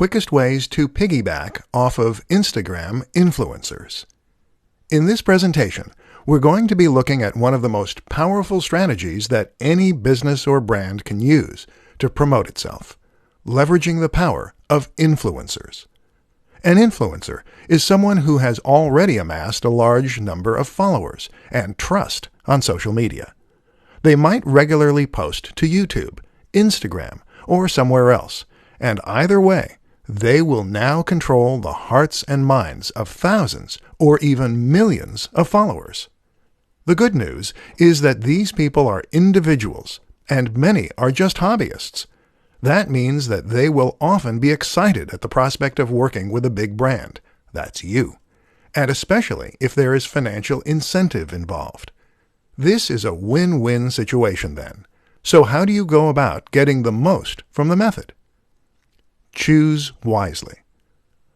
quickest ways to piggyback off of Instagram influencers. In this presentation, we're going to be looking at one of the most powerful strategies that any business or brand can use to promote itself, leveraging the power of influencers. An influencer is someone who has already amassed a large number of followers and trust on social media. They might regularly post to YouTube, Instagram, or somewhere else, and either way, they will now control the hearts and minds of thousands or even millions of followers. The good news is that these people are individuals, and many are just hobbyists. That means that they will often be excited at the prospect of working with a big brand. That's you. And especially if there is financial incentive involved. This is a win-win situation then. So how do you go about getting the most from the method? Choose wisely.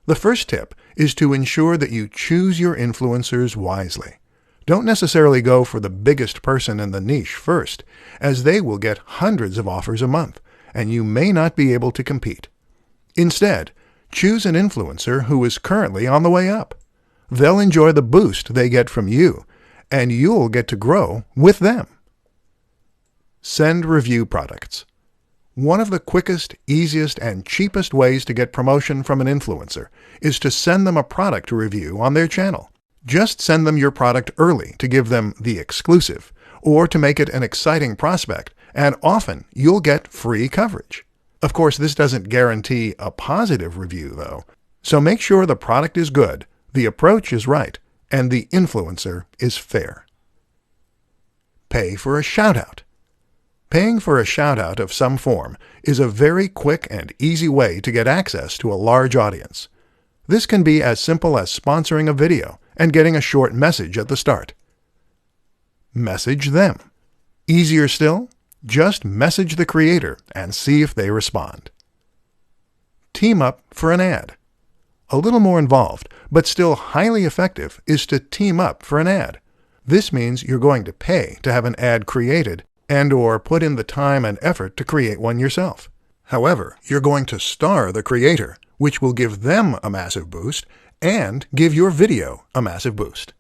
The first tip is to ensure that you choose your influencers wisely. Don't necessarily go for the biggest person in the niche first, as they will get hundreds of offers a month, and you may not be able to compete. Instead, choose an influencer who is currently on the way up. They'll enjoy the boost they get from you, and you'll get to grow with them. Send review products. One of the quickest, easiest, and cheapest ways to get promotion from an influencer is to send them a product to review on their channel. Just send them your product early to give them the exclusive, or to make it an exciting prospect, and often you'll get free coverage. Of course, this doesn't guarantee a positive review, though, so make sure the product is good, the approach is right, and the influencer is fair. Pay for a shout-out. Paying for a shout-out of some form is a very quick and easy way to get access to a large audience. This can be as simple as sponsoring a video and getting a short message at the start. Message them. Easier still? Just message the creator and see if they respond. Team up for an ad. A little more involved, but still highly effective, is to team up for an ad. This means you're going to pay to have an ad created and/or put in the time and effort to create one yourself. However, you're going to star the creator, which will give them a massive boost and give your video a massive boost.